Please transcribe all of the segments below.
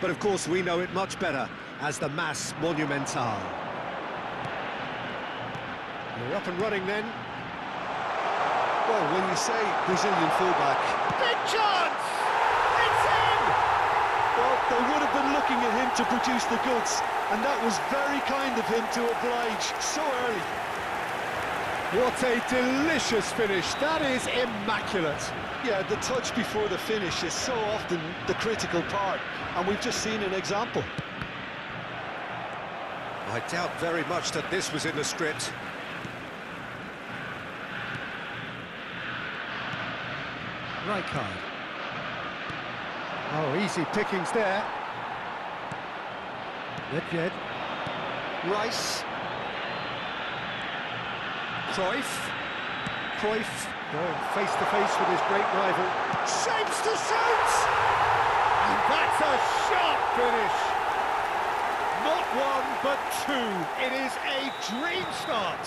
but of course we know it much better as the Mass Monumental. You're up and running then. Well, when you say Brazilian fullback... Big chance! It's in! Well, they would have been looking at him to produce the goods, and that was very kind of him to oblige so early. What a delicious finish. That is immaculate. Yeah, the touch before the finish is so often the critical part, and we've just seen an example. I doubt very much that this was in the script. Right card. Oh, easy pickings there. Nedved. Rice. Cruyff going face-to-face with his great rival. Shapes to shoot! And that's a sharp finish! Not one, but two. It is a dream start.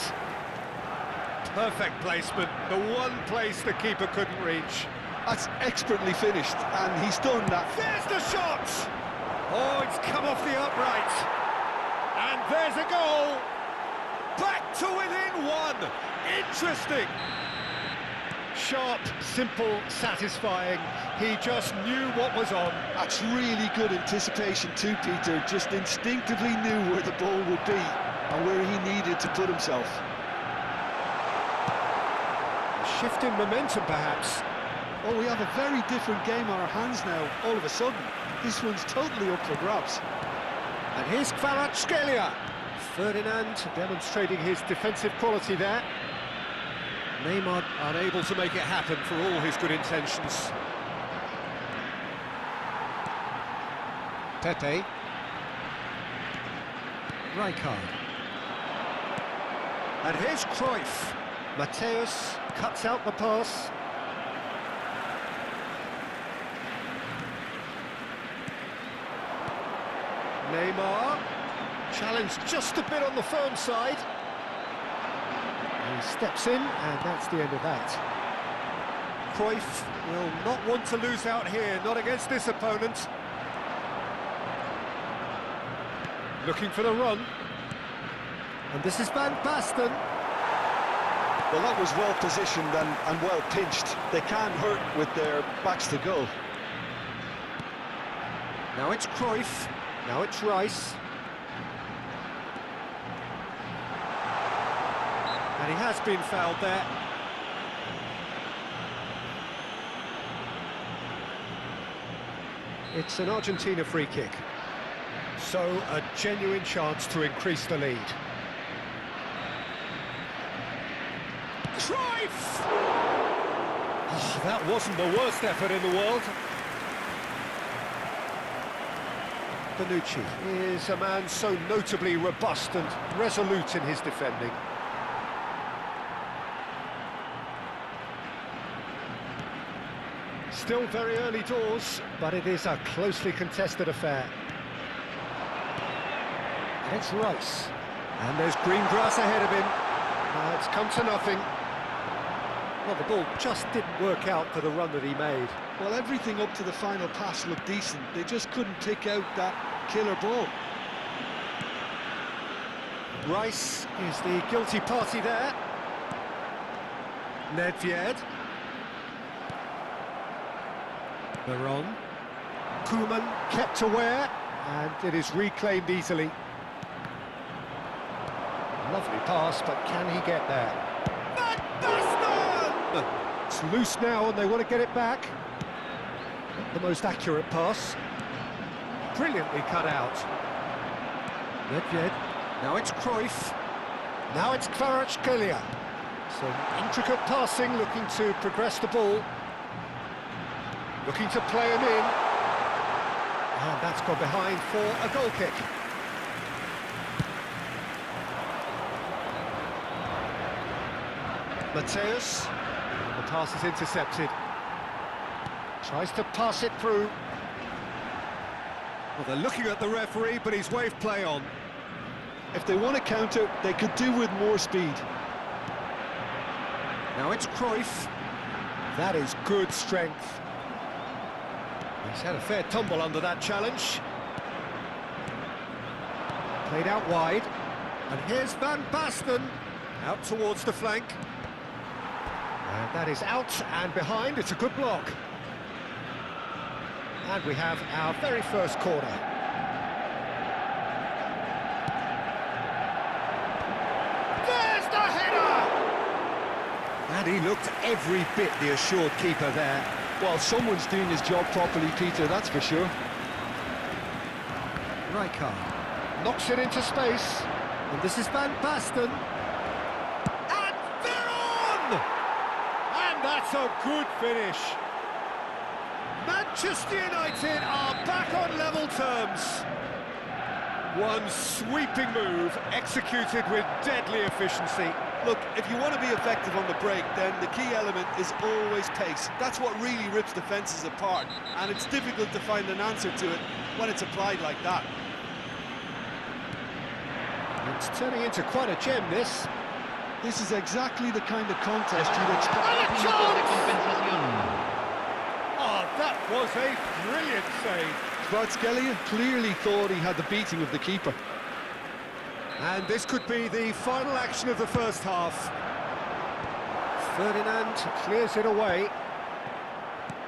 Perfect placement, the one place the keeper couldn't reach. That's expertly finished, and he's done that. There's the shot! Oh, it's come off the upright. And there's a goal! Back to within one! Interesting! Sharp, simple, satisfying. He just knew what was on. That's really good anticipation too, Peter. Just instinctively knew where the ball would be and where he needed to put himself. A shift in momentum, perhaps. Oh, we have a very different game on our hands now, all of a sudden. This one's totally up for grabs. And here's Kvaratskhelia. Ferdinand demonstrating his defensive quality there. Neymar unable to make it happen for all his good intentions. Pepe. Rijkaard. And here's Cruyff. Mateus cuts out the pass. Neymar. Challenged just a bit on the firm side. He steps in, and that's the end of that. Cruyff will not want to lose out here, not against this opponent. Looking for the run. And this is Van Basten. Well, that was well positioned and well pinched. They can't hurt with their backs to goal. Now it's Cruyff. Now it's Rice. And he has been fouled there. It's an Argentina free kick. So, a genuine chance to increase the lead. Cruyff! Oh, that wasn't the worst effort in the world. Bonucci is a man so notably robust and resolute in his defending. Still very early doors, but it is a closely contested affair. And it's Rice. And there's green grass ahead of him. It's come to nothing. Well, the ball just didn't work out for the run that he made. Well, everything up to the final pass looked decent. They just couldn't pick out that killer ball. Rice is the guilty party there. Nedved. Veron. Koeman kept aware, and it is reclaimed easily. Lovely pass, but can he get there? Van Basten! It's loose now, and they want to get it back. Not the most accurate pass. Brilliantly cut out. Nedved. Now it's Cruyff. Now it's Kvaratskhelia. Some intricate passing, looking to progress the ball. Looking to play him in. And that's gone behind for a goal kick. Mateus. The pass is intercepted. Tries to pass it through. Well, they're looking at the referee, but he's waved play on. If they want to counter, they could do with more speed. Now it's Cruyff. That is good strength. He's had a fair tumble under that challenge. Played out wide. And here's Van Basten. Out towards the flank. And that is out and behind. It's a good block. And we have our very first corner. There's the header! And he looked every bit the assured keeper there. Well, someone's doing his job properly, Peter, that's for sure. Rijkaard knocks it into space. And this is Van Basten. And they're on! And that's a good finish. Manchester United are back on level terms. One sweeping move, executed with deadly efficiency. Look, if you want to be effective on the break, then the key element is always pace. That's what really rips defences apart, and it's difficult to find an answer to it when it's applied like that. It's turning into quite a gem, this. This is exactly the kind of contest you'd expect. Oh, that was a brilliant save. Kvaratskhelia clearly thought he had the beating of the keeper. And this could be the final action of the first half. Ferdinand clears it away.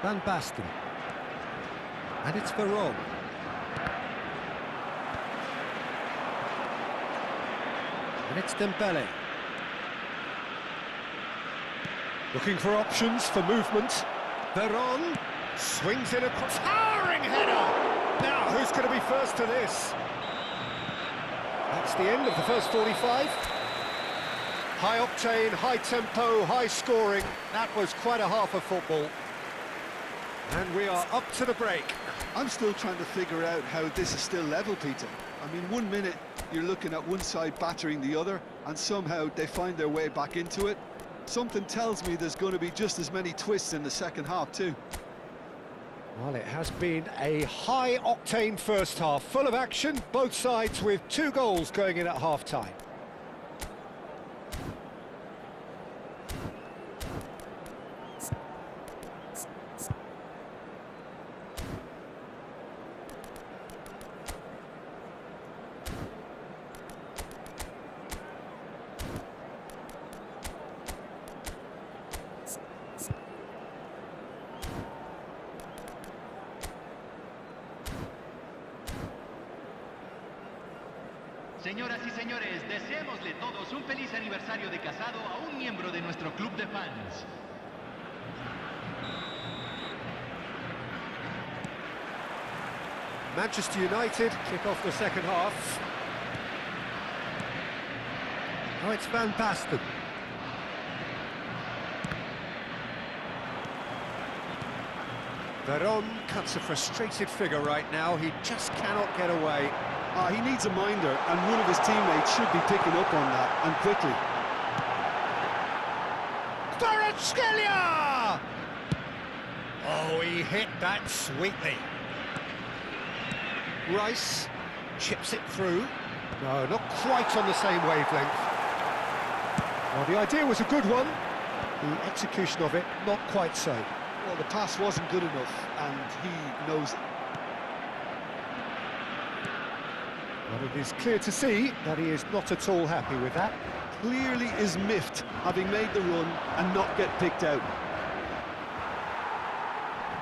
Van Basten. And it's Veron. And it's Dembele. Looking for options for movement. Veron swings it across. Towering header! Now, who's going to be first to this? That's the end of the first 45. High octane, high tempo, high scoring. That was quite a half of football. And we are up to the break. I'm still trying to figure out how this is still level, Peter. I mean, 1 minute you're looking at one side battering the other, and somehow they find their way back into it. Something tells me there's going to be just as many twists in the second half too. Well, it has been a high-octane first half, full of action, both sides with 2 goals going in at half-time. Señoras y señores, deseémosle todos un feliz aniversario de casado a un miembro de nuestro club de fans. Manchester United kick off the second half. Oh, it's Van Basten. Veron cuts a frustrated figure right now. He just cannot get away. He needs a minder, and one of his teammates should be picking up on that, and quickly. Kvaratskhelia! Oh, he hit that sweetly. Rice chips it through. No, not quite on the same wavelength. Well, the idea was a good one. The execution of it, not quite so. Well, the pass wasn't good enough, and he knows it. Well, it is clear to see that he is not at all happy with that. Clearly is miffed, having made the run and not get picked out.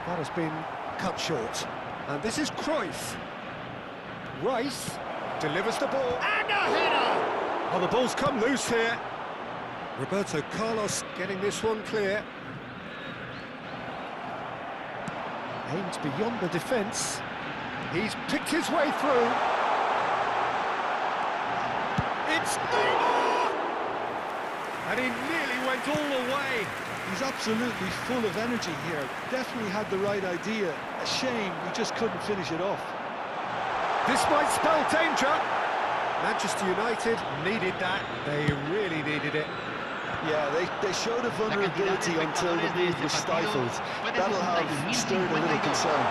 That has been cut short. And this is Cruyff. Rice delivers the ball. And a header! Well, the ball's come loose here. Roberto Carlos getting this one clear. Aimed beyond the defence. He's picked his way through. It's Neymar! And he nearly went all the way. He's absolutely full of energy here. Definitely had the right idea. A shame he just couldn't finish it off. This might spell danger. Manchester United needed that. They really needed it. Yeah, they showed a vulnerability until the move was stifled. That'll have stirred a little concern.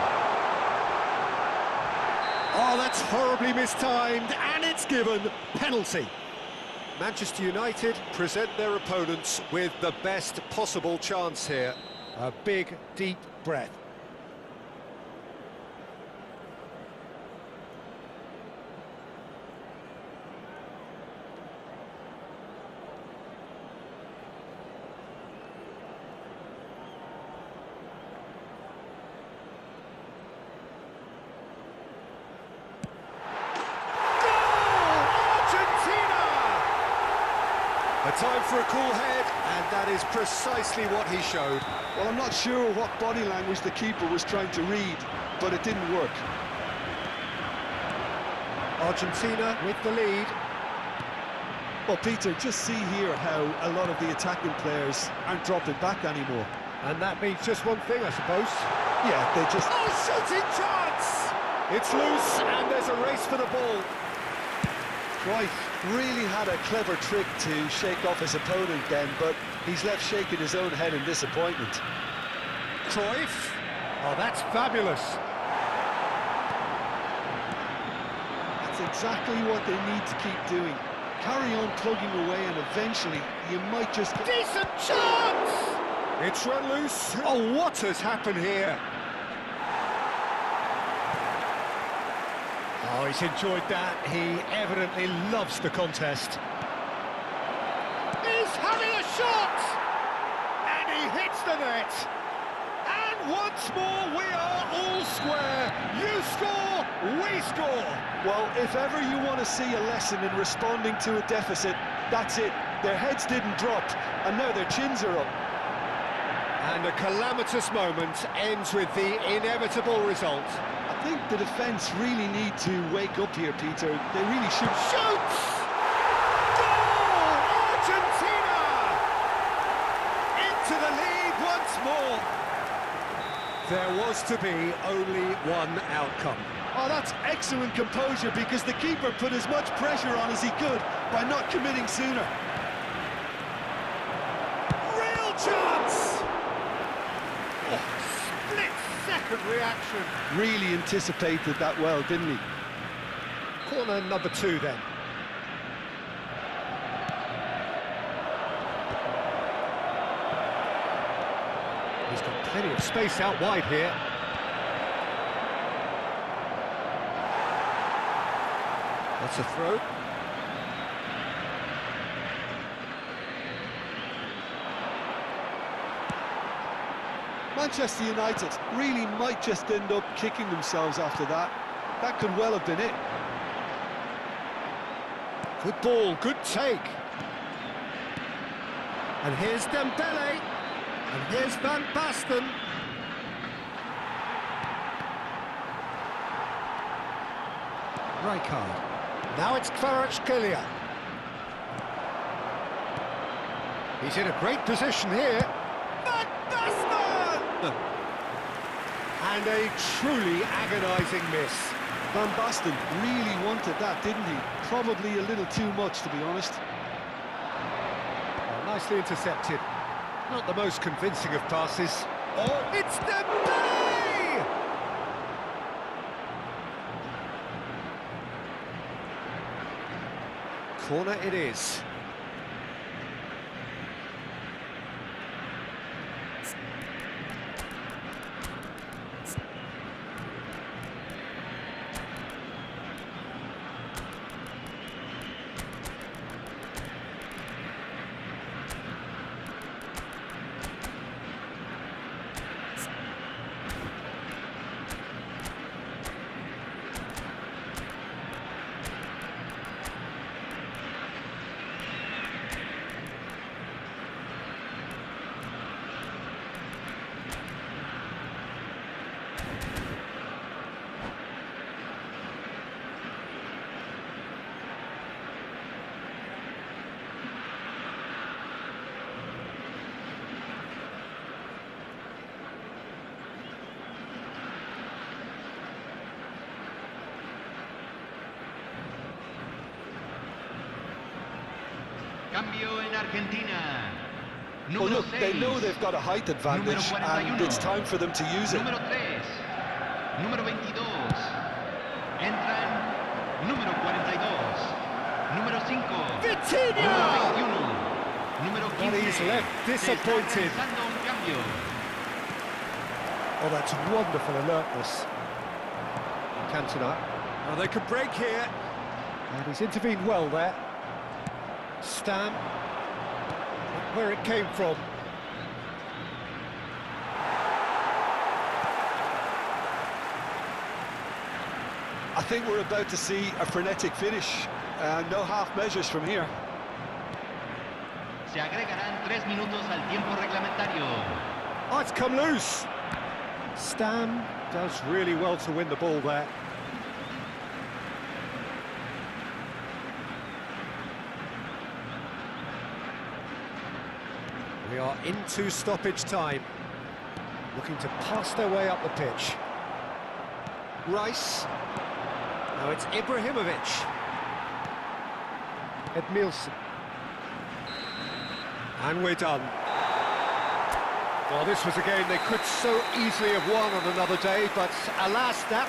Oh, that's horribly mistimed, and it's given penalty. Manchester United present their opponents with the best possible chance here. A big, deep breath. time for a cool head, and that is precisely what he showed. Well, I'm not sure what body language the keeper was trying to read, but it didn't work. Argentina with the lead. Well, Peter, just see here how a lot of the attacking players aren't dropping back anymore. And that means just one thing, I suppose. Yeah, they just... Oh, shooting chance! It's loose, and there's a race for the ball. Cruyff really had a clever trick to shake off his opponent then, but he's left shaking his own head in disappointment. Cruyff. Oh, that's fabulous. That's exactly what they need to keep doing. Carry on plugging away, and eventually you might just... Decent chance! It's run loose. Oh, what has happened here? Oh, he's enjoyed that. He evidently loves the contest. He's having a shot! And he hits the net. And once more, we are all square. You score, we score. Well, if ever you want to see a lesson in responding to a deficit, that's it. Their heads didn't drop, and now their chins are up. And a calamitous moment ends with the inevitable result. I think the defence really need to wake up here, Peter. They really should. Shoots! Goal! Argentina! Into the lead once more. There was to be only one outcome. Oh, that's excellent composure, because the keeper put as much pressure on as he could by not committing sooner. Real chance! Oh, split-second reaction. Really anticipated that well, didn't he? Corner number 2 then. He's got plenty of space out wide here. That's a throw. Manchester United really might just end up kicking themselves after that. That could well have been it. Good ball, good take. And here's Dembele. And here's Van Basten. Rijkaard. Now it's Kvaratskhelia. He's in a great position here. Van Basten! And a truly agonising miss. Van Basten really wanted that, didn't he? Probably a little too much, to be honest. Oh, nicely intercepted. Not the most convincing of passes. Oh, it's Dembele! Corner it is. Cambio en Argentina. Well, Número look, they 6. know they've got a height advantage, Número and 41. it's time for them to use it. Número 3. Número 22. Entran número 42. Número 5. Vitinha! Número 21. Número 15. But he's left disappointed. Se está realizando un cambio. Oh, that's wonderful alertness. Cantona. Oh, they could break here. And he's intervened well there. Stam. Where it came from. I think we're about to see a frenetic finish. No half measures from here. Se agregarán 3 minutos al tiempo reglamentario. Oh, it's come loose. Stam does really well to win the ball there. We are into stoppage time. Looking to pass their way up the pitch. Rice. Now it's Ibrahimovic. Edmilson. And we're done. Well, this was a game they could so easily have won on another day, but alas, that